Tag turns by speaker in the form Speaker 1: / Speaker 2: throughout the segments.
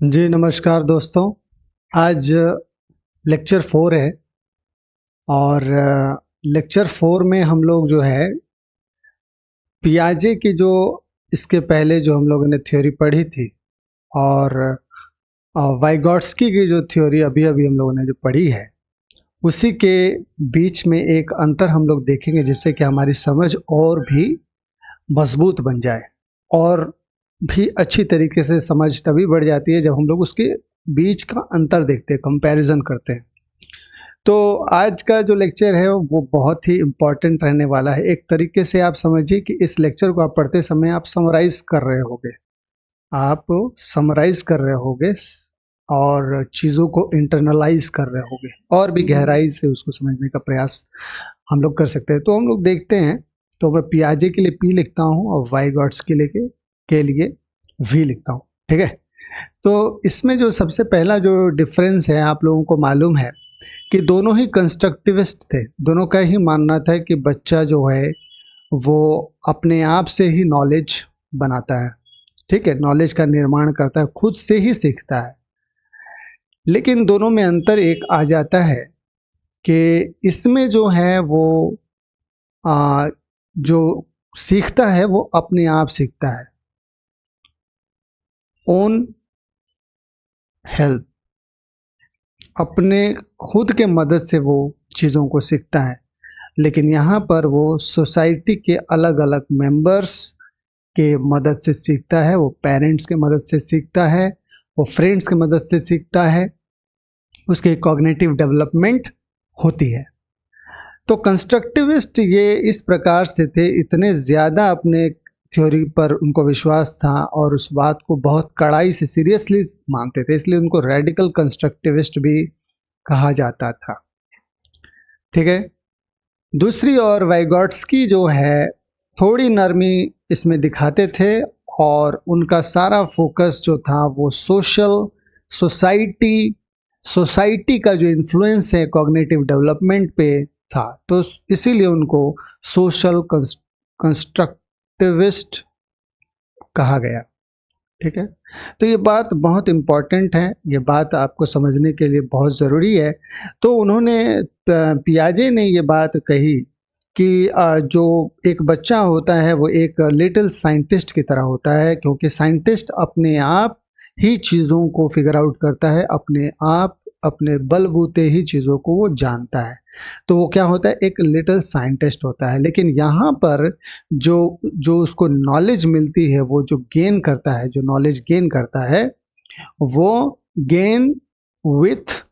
Speaker 1: जी नमस्कार दोस्तों। आज लेक्चर 4 है और लेक्चर 4 में हम लोग जो है पियाजे की जो इसके पहले जो हम लोगों ने थ्योरी पढ़ी थी और वाइगॉट्स्की की जो थ्योरी अभी-अभी हम लोगों ने जो पढ़ी है, उसी के बीच में एक अंतर हम लोग देखेंगे जिससे कि हमारी समझ और भी मजबूत बन जाए और भी अच्छी तरीके से समझ तभी बढ़ जाती है जब हम लोग उसके बीच का अंतर देखते हैं, कंपैरिजन करते हैं। तो आज का जो लेक्चर है वो बहुत ही इम्पोर्टेंट रहने वाला है। एक तरीके से आप समझिए कि इस लेक्चर को आप पढ़ते समय आप समराइज़ कर रहे होगे। आप समराइज़ कर रहे होगे और चीज़ों को इंटरनलाइज़ कर रहे होगे और भी गहराई से उसको समझने का प्रयास हम लोग कर सकते हैं। तो हम लोग देखते हैं, तो मैं पियाजे के लिए पी लिखता हूँ और वाइगॉट्स के लिए वी लिखता हूँ, ठीक है? तो इसमें जो सबसे पहला जो डिफरेंस है आप लोगों को मालूम है कि दोनों ही कंस्ट्रक्टिविस्ट थे। दोनों का ही मानना था कि बच्चा जो है वो अपने आप से ही नॉलेज बनाता है, ठीक है? नॉलेज का निर्माण करता है, खुद से ही सीखता है। लेकिन दोनों में अंतर एक आ जाता है कि इसमें जो है वो जो सीखता है वो अपने आप सीखता है, ओन हेल्प, अपने खुद के मदद से वो चीज़ों को सीखता है। लेकिन यहाँ पर वो सोसाइटी के अलग अलग मेंबर्स के मदद से सीखता है, वो पेरेंट्स के मदद से सीखता है, वो फ्रेंड्स की मदद से सीखता है, उसके कॉग्निटिव डेवलपमेंट होती है। तो कंस्ट्रक्टिविस्ट ये इस प्रकार से थे, इतने ज़्यादा अपने थ्योरी पर उनको विश्वास था और उस बात को बहुत कड़ाई से सीरियसली मानते थे, इसलिए उनको रेडिकल कंस्ट्रक्टिविस्ट भी कहा जाता था, ठीक है? दूसरी ओर वाइगॉट्स्की जो है थोड़ी नरमी इसमें दिखाते थे और उनका सारा फोकस जो था वो सोसाइटी सोसाइटी का जो इन्फ्लुएंस है कॉग्निटिव डेवलपमेंट पे था। तो इसीलिए उनको सोशल कंस्ट्रक्टिविस्ट कहा गया, ठीक है? तो ये बात बहुत इम्पॉर्टेंट है, ये बात आपको समझने के लिए बहुत ज़रूरी है। तो उन्होंने पियाजे ने ये बात कही कि जो एक बच्चा होता है वो एक लिटिल साइंटिस्ट की तरह होता है, क्योंकि साइंटिस्ट अपने आप ही चीज़ों को फिगर आउट करता है, अपने आप अपने बलबूते ही चीज़ों को वो जानता है। तो वो क्या होता है, एक लिटिल साइंटिस्ट होता है। लेकिन यहाँ पर जो जो उसको नॉलेज मिलती है, वो जो गेन करता है, जो नॉलेज गेन करता है, वो गेन विथ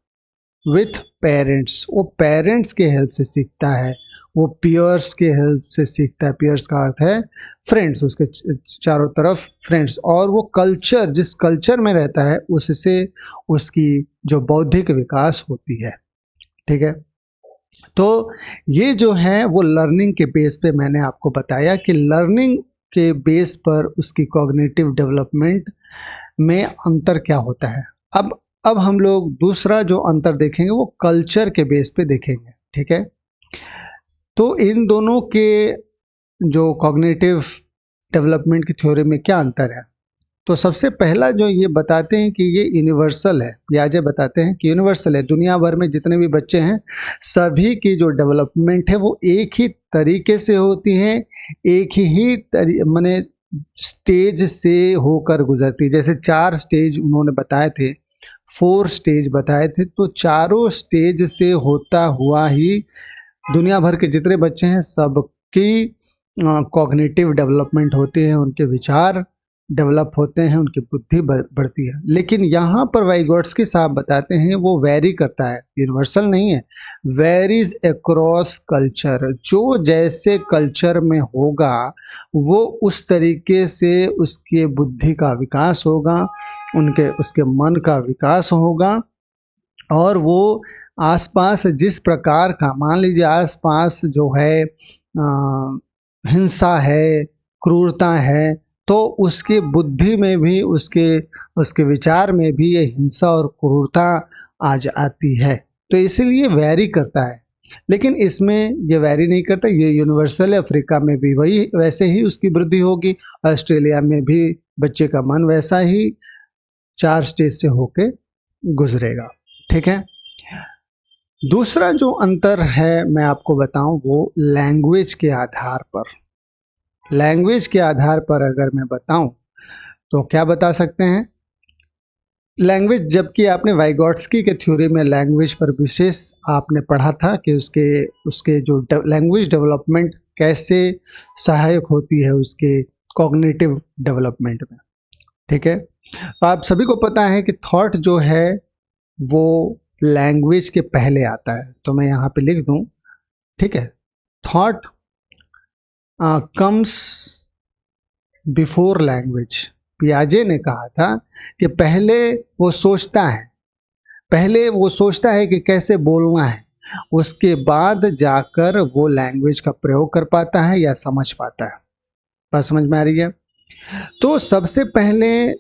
Speaker 1: विथ पेरेंट्स, वो पेरेंट्स के हेल्प से सीखता है, वो पियर्स के हेल्प से सीखता है। पियर्स का अर्थ है फ्रेंड्स, उसके चारों तरफ फ्रेंड्स, और वो कल्चर, जिस कल्चर में रहता है उससे उसकी जो बौद्धिक विकास होती है, ठीक है? तो ये जो है वो लर्निंग के बेस पे मैंने आपको बताया कि लर्निंग के बेस पर उसकी कॉग्निटिव डेवलपमेंट में अंतर क्या होता है। अब हम लोग दूसरा जो अंतर देखेंगे वो कल्चर के बेस पे देखेंगे, ठीक है? तो इन दोनों के जो कॉग्निटिव डेवलपमेंट की थ्योरी में क्या अंतर है, तो सबसे पहला जो ये बताते हैं कि ये यूनिवर्सल है। पियाजे बताते हैं कि यूनिवर्सल है, दुनिया भर में जितने भी बच्चे हैं सभी की जो डेवलपमेंट है वो एक ही तरीके से होती है, एक ही माने स्टेज से होकर गुजरती है। जैसे 4 स्टेज उन्होंने बताए थे, 4 स्टेज बताए थे, तो चारों स्टेज से होता हुआ ही दुनिया भर के जितने बच्चे हैं सबकी कॉग्निटिव डेवलपमेंट होती है, उनके विचार डेवलप होते हैं, उनकी बुद्धि बढ़ती है। लेकिन यहाँ पर वाइगॉट्स्की साहब बताते हैं वो वैरी करता है, यूनिवर्सल नहीं है, वेरीज अक्रॉस कल्चर। जो जैसे कल्चर में होगा वो उस तरीके से उसके बुद्धि का विकास होगा, उसके मन का विकास होगा, और वो आसपास जिस प्रकार का, मान लीजिए आसपास जो है हिंसा है, क्रूरता है, तो उसकी बुद्धि में भी, उसके विचार में भी ये हिंसा और क्रूरता आ जाती है। तो इसीलिए वैरी करता है। लेकिन इसमें ये वैरी नहीं करता, ये यूनिवर्सल है। अफ्रीका में भी वही वैसे ही उसकी वृद्धि होगी, ऑस्ट्रेलिया में भी बच्चे का मन वैसा ही 4 स्टेज से होके गुजरेगा। ठीक है। दूसरा जो अंतर है मैं आपको बताऊं वो लैंग्वेज के आधार पर। लैंग्वेज के आधार पर अगर मैं बताऊं तो क्या बता सकते हैं, लैंग्वेज, जबकि आपने वाइगॉट्स्की के थ्योरी में लैंग्वेज पर विशेष आपने पढ़ा था कि उसके जो लैंग्वेज डेवलपमेंट कैसे सहायक होती है उसके कॉग्निटिव डेवलपमेंट में। ठीक है। तो आप सभी को पता है कि थॉट जो है वो लैंग्वेज के पहले आता है, तो मैं यहाँ पे लिख दूं। ठीक है। Thought comes before language. पियाजे ने कहा था कि पहले वो सोचता है कि कैसे बोलना है, उसके बाद जाकर वो लैंग्वेज का प्रयोग कर पाता है या समझ पाता है। बात समझ में आ रही है? तो सबसे पहले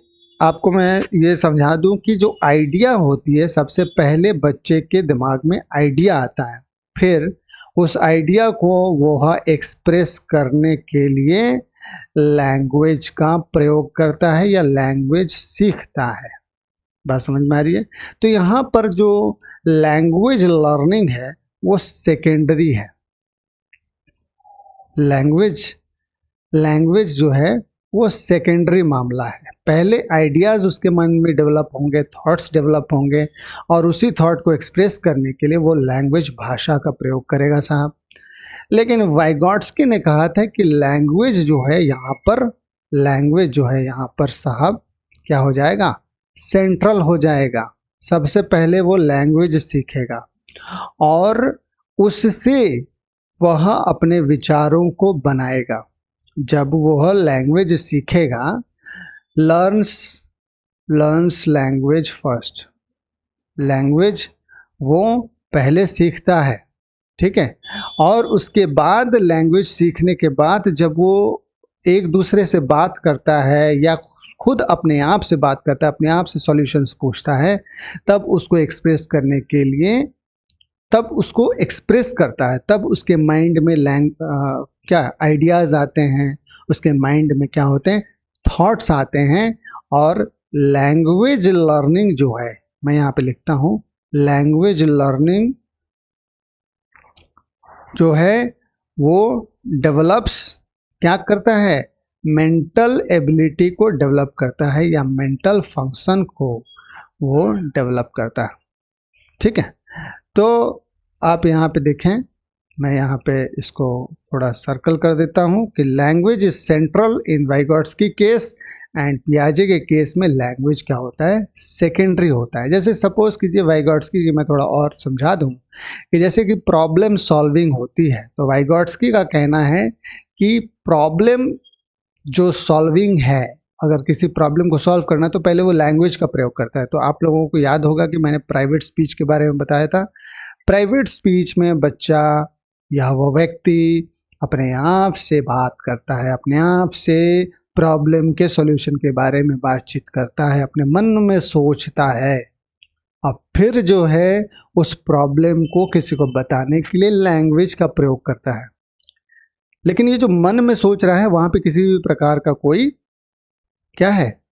Speaker 1: आपको मैं ये समझा दूं कि जो आइडिया होती है, सबसे पहले बच्चे के दिमाग में आइडिया आता है, फिर उस आइडिया को वह एक्सप्रेस करने के लिए लैंग्वेज का प्रयोग करता है या लैंग्वेज सीखता है। बात समझ में आ रही है? तो यहाँ पर जो लैंग्वेज लर्निंग है वो सेकेंडरी है। लैंग्वेज जो है वो सेकेंडरी मामला है। पहले आइडियाज उसके मन में डेवलप होंगे, थॉट्स डेवलप होंगे, और उसी थॉट को एक्सप्रेस करने के लिए वो लैंग्वेज, भाषा का प्रयोग करेगा साहब। लेकिन वाइगॉट्स्की ने कहा था कि लैंग्वेज जो है यहाँ पर साहब क्या हो जाएगा, सेंट्रल हो जाएगा। सबसे पहले वो लैंग्वेज सीखेगा और उससे वह अपने विचारों को बनाएगा। जब वह लैंग्वेज सीखेगा, लर्न्स लैंग्वेज फर्स्ट, लैंग्वेज वो पहले सीखता है। ठीक है। और उसके बाद लैंग्वेज सीखने के बाद जब वो एक दूसरे से बात करता है या खुद अपने आप से बात करता है, अपने आप से सॉल्यूशंस पूछता है, तब उसको एक्सप्रेस करने के लिए, तब उसको एक्सप्रेस करता है, तब उसके माइंड में क्या आइडियाज़ आते हैं, उसके माइंड में क्या होते हैं, थॉट्स आते हैं। और लैंग्वेज लर्निंग जो है, मैं यहाँ पे लिखता हूँ, लैंग्वेज लर्निंग जो है वो डेवलप्स, क्या करता है, मेंटल एबिलिटी को डेवलप करता है या मेंटल फंक्शन को वो डेवलप करता है। ठीक है। तो आप यहाँ पे देखें, मैं यहाँ पे इसको थोड़ा सर्कल कर देता हूँ कि language is central in Vygotsky's case and पियाजे के केस में लैंग्वेज क्या होता है, सेकेंडरी होता है। जैसे सपोज कीजिए वाइगॉट्स्की की मैं थोड़ा और समझा दूँ कि जैसे कि प्रॉब्लम सॉल्विंग होती है, तो वाइगॉट्स्की का कहना है कि प्रॉब्लम जो सॉल्विंग है, अगर किसी प्रॉब्लम को सॉल्व करना है तो पहले वो लैंग्वेज का प्रयोग करता है। तो आप लोगों को याद होगा कि मैंने प्राइवेट स्पीच के बारे में बताया था। प्राइवेट स्पीच में बच्चा या वो व्यक्ति अपने आप से बात करता है, अपने आप से प्रॉब्लम के सॉल्यूशन के बारे में बातचीत करता है, अपने मन में सोचता है, अब फिर जो है उस प्रॉब्लम को किसी को बताने के लिए लैंग्वेज का प्रयोग करता है। लेकिन ये जो मन में सोच रहा है, वहां पे किसी भी प्रकार का कोई क्या है,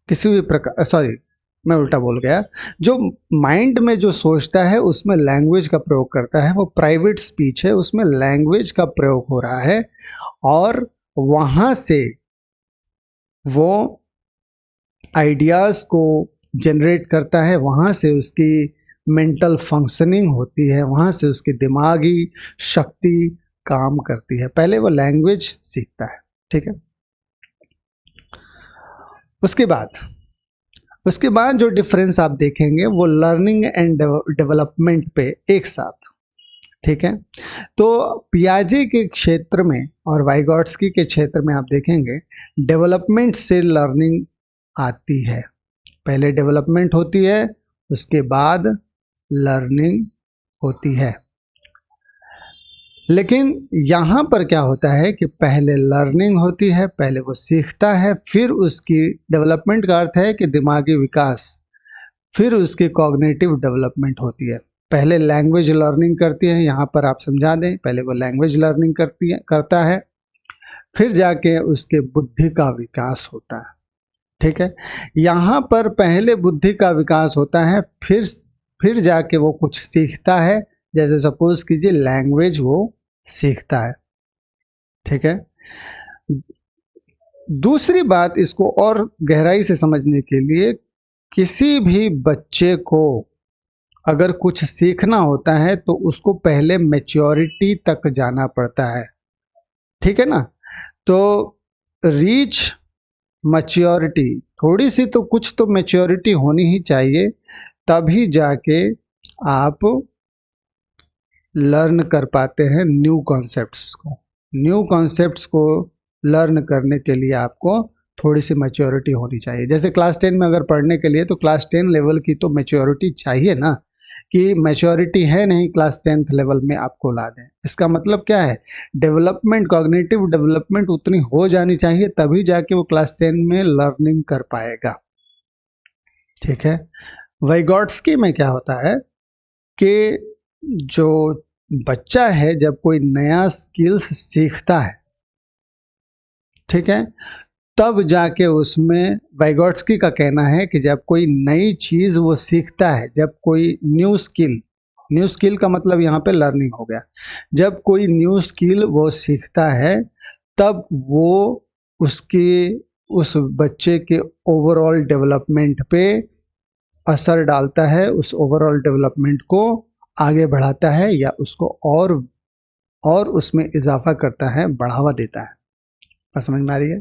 Speaker 1: किसी भी प्रकार, सॉरी मैं उल्टा बोल गया, जो माइंड में जो सोचता है उसमें लैंग्वेज का प्रयोग करता है, वो प्राइवेट स्पीच है, उसमें लैंग्वेज का प्रयोग हो रहा है और वहाँ से वो आइडियाज़ को जनरेट करता है, वहाँ से उसकी मेंटल फंक्शनिंग होती है, वहाँ से उसकी दिमागी शक्ति काम करती है। पहले वो लैंग्वेज सीखता है। ठीक है। उसके बाद जो डिफरेंस आप देखेंगे वो लर्निंग एंड डेवलपमेंट पे एक साथ। ठीक है। तो पियाजे के क्षेत्र में और वाइगॉट्स्की के क्षेत्र में आप देखेंगे डेवलपमेंट से लर्निंग आती है। पहले डेवलपमेंट होती है, उसके बाद लर्निंग होती है। लेकिन यहाँ पर क्या होता है कि पहले लर्निंग होती है, पहले वो सीखता है, फिर उसकी डेवलपमेंट का अर्थ है कि दिमागी विकास, फिर उसकी कॉग्निटिव डेवलपमेंट होती है। पहले लैंग्वेज लर्निंग करती है, यहाँ पर आप समझा दें, पहले वो लैंग्वेज लर्निंग करता है, फिर जाके उसके बुद्धि का विकास होता है। ठीक है। यहाँ पर पहले बुद्धि का विकास होता है, फिर जाके वो कुछ सीखता है। जैसे सपोज कीजिए लैंग्वेज वो सीखता है, ठीक है। दूसरी बात, इसको और गहराई से समझने के लिए, किसी भी बच्चे को अगर कुछ सीखना होता है तो उसको पहले मैच्योरिटी तक जाना पड़ता है, ठीक है ना। तो रीच मैच्योरिटी, थोड़ी सी तो कुछ तो मैच्योरिटी होनी ही चाहिए, तभी जाके आप लर्न कर पाते हैं न्यू कॉन्सेप्ट्स को। न्यू कॉन्सेप्ट्स को लर्न करने के लिए आपको थोड़ी सी मैच्योरिटी होनी चाहिए। जैसे क्लास 10 में अगर पढ़ने के लिए तो क्लास 10 लेवल की तो मैच्योरिटी चाहिए ना, कि मैच्योरिटी है नहीं क्लास 10th लेवल में आपको ला दें। इसका मतलब क्या है, डेवलपमेंट, कॉग्निटिव डेवलपमेंट उतनी हो जानी चाहिए, तभी जाके वो क्लास 10 में लर्निंग कर पाएगा, ठीक है। वाइगॉट्स्की में क्या होता है कि जो बच्चा है जब कोई नया स्किल्स सीखता है, ठीक है, तब जाके उसमें, वाइगॉट्स्की का कहना है कि जब कोई नई चीज़ वो सीखता है, जब कोई न्यू स्किल का मतलब यहाँ पे लर्निंग हो गया, जब कोई न्यू स्किल वो सीखता है तब वो उसके, उस बच्चे के ओवरऑल डेवलपमेंट पे असर डालता है, उस ओवरऑल डेवलपमेंट को आगे बढ़ाता है या उसको और उसमें इजाफा करता है, बढ़ावा देता है। समझ में आ रही है।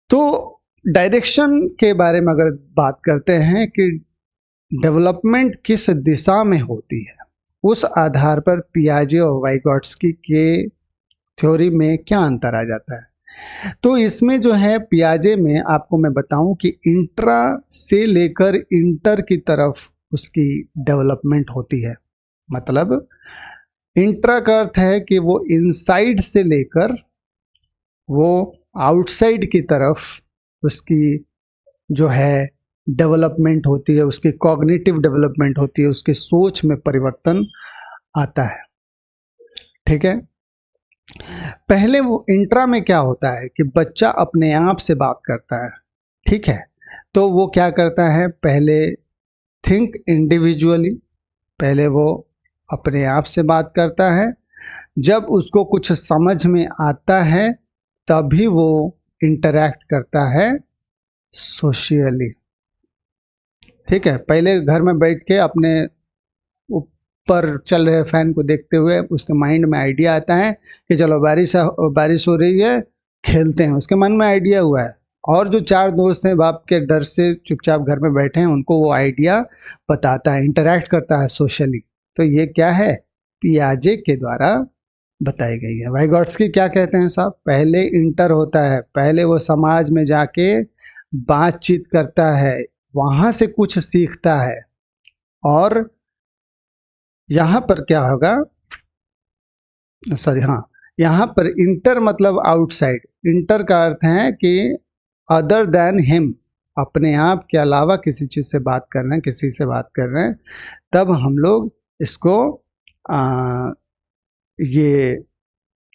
Speaker 1: तो डायरेक्शन के बारे में अगर बात करते हैं कि डेवलपमेंट किस दिशा में होती है, उस आधार पर पियाजे और वाइगॉट्स्की के थ्योरी में क्या अंतर आ जाता है। तो इसमें जो है पियाजे में आपको मैं बताऊं कि इंट्रा से लेकर इंटर की तरफ उसकी डेवलपमेंट होती है। मतलब इंट्रा का अर्थ है कि वो इनसाइड से लेकर वो आउटसाइड की तरफ उसकी जो है डेवलपमेंट होती है, उसकी कॉग्निटिव डेवलपमेंट होती है, उसकी सोच में परिवर्तन आता है, ठीक है। पहले वो इंट्रा में क्या होता है कि बच्चा अपने आप से बात करता है, ठीक है। तो वो क्या करता है, पहले थिंक इंडिविजुअली, पहले वो अपने आप से बात करता है। जब उसको कुछ समझ में आता है तभी वो इंटरैक्ट करता है सोशियली, ठीक है। पहले घर में बैठ के अपने ऊपर चल रहे फैन को देखते हुए उसके माइंड में आइडिया आता है कि चलो बारिश हो रही है, खेलते हैं, उसके मन में आइडिया हुआ है। और जो चार दोस्त हैं बाप के डर से चुपचाप घर में बैठे हैं, उनको वो आइडिया बताता है, इंटरैक्ट करता है सोशली। तो ये क्या है, पियाजे के द्वारा बताई गई है। वाइगॉट्स्की क्या कहते हैं साहब, पहले इंटर होता है, पहले वो समाज में जाके बातचीत करता है, वहां से कुछ सीखता है। और यहाँ पर क्या होगा, सॉरी, हाँ, यहाँ पर इंटर मतलब आउटसाइड। इंटर का अर्थ है कि अदर देन हिम, अपने आप के अलावा किसी चीज़ से बात कर रहे हैं, किसी से बात कर रहे हैं, तब हम लोग इसको ये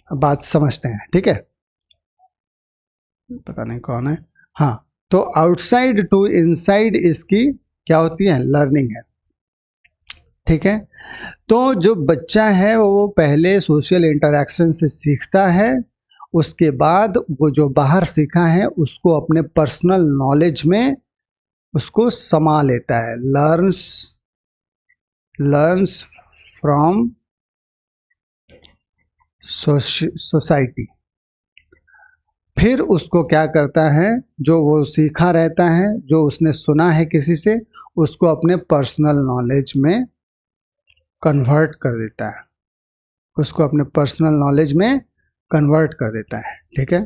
Speaker 1: बात समझते हैं, ठीक है। पता नहीं कौन है, हाँ। तो आउटसाइड टू इनसाइड इसकी क्या होती है, लर्निंग है, ठीक है। तो जो बच्चा है वो पहले सोशल इंटरेक्शन से सीखता है, उसके बाद वो जो बाहर सीखा है उसको अपने पर्सनल नॉलेज में उसको समा लेता है। Learns from society. फिर उसको क्या करता है, जो वो सीखा रहता है, जो उसने सुना है किसी से, उसको अपने पर्सनल नॉलेज में कन्वर्ट कर देता है, उसको अपने पर्सनल नॉलेज में कन्वर्ट कर देता है, ठीक है।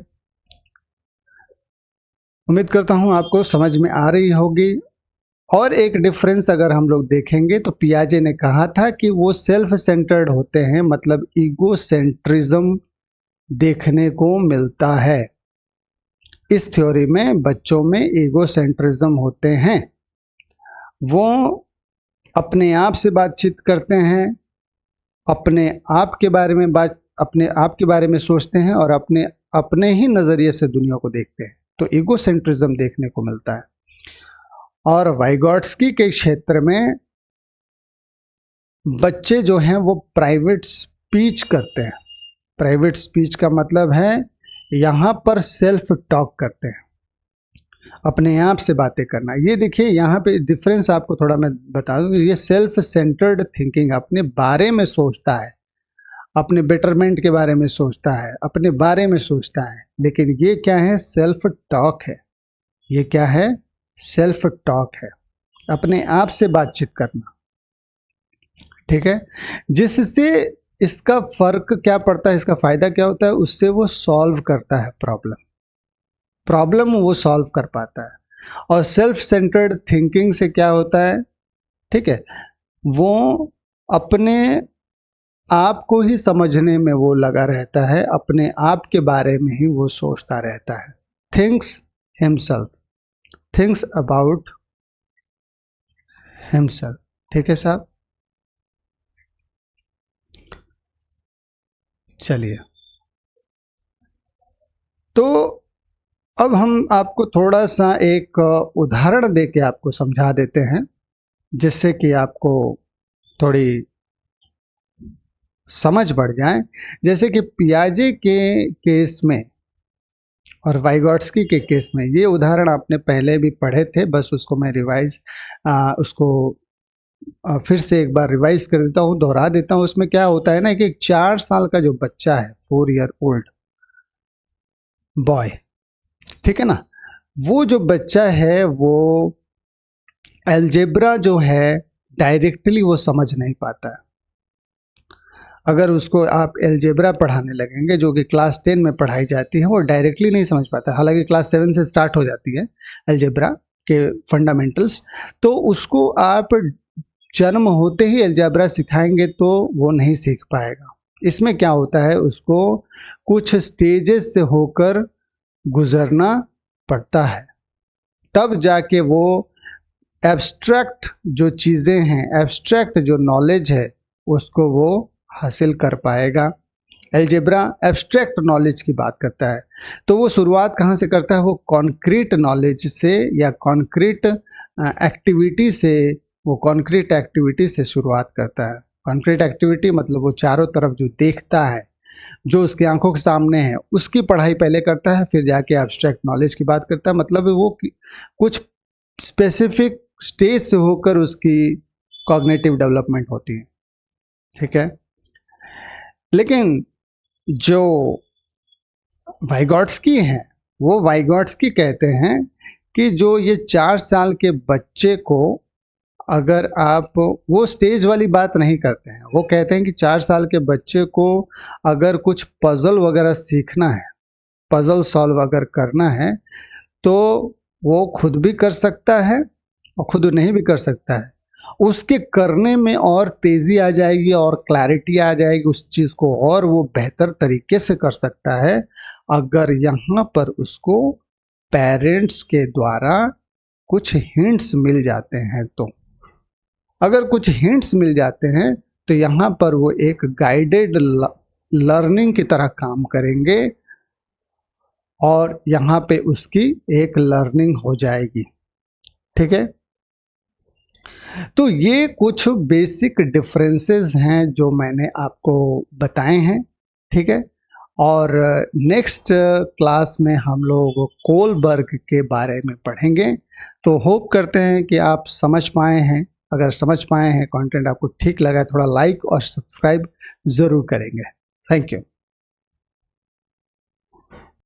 Speaker 1: उम्मीद करता हूँ आपको समझ में आ रही होगी। और एक डिफरेंस अगर हम लोग देखेंगे तो पियाजे ने कहा था कि वो सेल्फ सेंटर्ड होते हैं, मतलब ईगो सेंट्रिज्म देखने को मिलता है। इस थ्योरी में बच्चों में ईगो सेंट्रिज्म होते हैं, वो अपने आप से बातचीत करते हैं, अपने आप के बारे में सोचते हैं और अपने ही नज़रिए से दुनिया को देखते हैं। तो ईगोसेंट्रिज्म देखने को मिलता है। और वाइगॉट्स्की के क्षेत्र में बच्चे जो हैं वो प्राइवेट स्पीच करते हैं। प्राइवेट स्पीच का मतलब है यहाँ पर सेल्फ टॉक करते हैं, अपने आप से बातें करना। ये देखिए यहाँ पे डिफरेंस आपको थोड़ा मैं बता दूं, ये सेल्फ सेंटर्ड थिंकिंग, अपने बारे में सोचता है, अपने बेटरमेंट के बारे में सोचता है, अपने बारे में सोचता है। लेकिन ये क्या है? सेल्फ टॉक है। ये क्या है? सेल्फ टॉक है, अपने आप से बातचीत करना। ठीक है, जिससे इसका फर्क क्या पड़ता है, इसका फायदा क्या होता है? उससे वो सॉल्व करता है प्रॉब्लम वो सॉल्व कर पाता है। और सेल्फ सेंटर्ड थिंकिंग से क्या होता है? ठीक है, वो अपने आप को ही समझने में वो लगा रहता है, अपने आप के बारे में ही वो सोचता रहता है। Thinks himself, thinks about himself. ठीक है साहब, चलिए तो अब हम आपको थोड़ा सा एक उदाहरण दे के आपको समझा देते हैं, जिससे कि आपको थोड़ी समझ बढ़ जाए। जैसे कि पियाजे के केस में और वाइगॉट्स्की के केस में, ये उदाहरण आपने पहले भी पढ़े थे, बस उसको मैं उसको फिर से एक बार रिवाइज कर देता हूँ, दोहरा देता हूँ। उसमें क्या होता है ना कि 4 साल का जो बच्चा है, 4 ईयर ओल्ड बॉय, ठीक है ना, वो जो बच्चा है वो अलजेब्रा जो है डायरेक्टली वो समझ नहीं पाता है। अगर उसको आप अलजेब्रा पढ़ाने लगेंगे, जो कि क्लास 10 में पढ़ाई जाती है, वो डायरेक्टली नहीं समझ पाता। हालांकि क्लास 7 से स्टार्ट हो जाती है अलजेब्रा के फंडामेंटल्स, तो उसको आप जन्म होते ही अलजेब्रा सिखाएंगे तो वो नहीं सीख पाएगा। इसमें क्या होता है, उसको कुछ स्टेजेस से होकर गुजरना पड़ता है, तब जाके वो एब्स्ट्रैक्ट जो चीज़ें हैं, एब्स्ट्रैक्ट जो नॉलेज है, उसको वो हासिल कर पाएगा। अलजेब्रा एब्स्ट्रैक्ट नॉलेज की बात करता है, तो वो शुरुआत कहाँ से करता है? वो कॉन्क्रीट नॉलेज से या कॉन्क्रीट एक्टिविटी से, वो कॉन्क्रीट एक्टिविटी से शुरुआत करता है। कॉन्क्रीट एक्टिविटी मतलब वो चारों तरफ जो देखता है, जो उसकी आंखों के सामने है, उसकी पढ़ाई पहले करता है, फिर जाके एब्स्ट्रैक्ट नॉलेज की बात करता है। मतलब वो कुछ स्पेसिफिक स्टेज से होकर उसकी कॉग्निटिव डेवलपमेंट होती है। ठीक है, लेकिन जो वाइगॉट्स्की हैं, वो वाइगॉट्स्की कहते हैं कि जो ये 4 साल के बच्चे को, अगर आप, वो स्टेज वाली बात नहीं करते हैं, वो कहते हैं कि 4 साल के बच्चे को अगर कुछ पजल वगैरह सीखना है, पजल सॉल्व अगर करना है, तो वो खुद भी कर सकता है और खुद नहीं भी कर सकता है। उसके करने में और तेज़ी आ जाएगी और क्लैरिटी आ जाएगी उस चीज़ को, और वो बेहतर तरीके से कर सकता है अगर यहाँ पर उसको पेरेंट्स के द्वारा कुछ हिंट्स मिल जाते हैं। तो अगर कुछ हिंट्स मिल जाते हैं तो यहाँ पर वो एक गाइडेड लर्निंग की तरह काम करेंगे और यहाँ पे उसकी एक लर्निंग हो जाएगी। ठीक है, तो ये कुछ बेसिक डिफरेंसेस हैं जो मैंने आपको बताए हैं। ठीक है, और नेक्स्ट क्लास में हम लोग कोलबर्ग के बारे में पढ़ेंगे। तो होप करते हैं कि आप समझ पाए हैं। अगर समझ पाए हैं, कंटेंट आपको ठीक लगा, थोड़ा लाइक और सब्सक्राइब ज़रूर करेंगे। Thank you.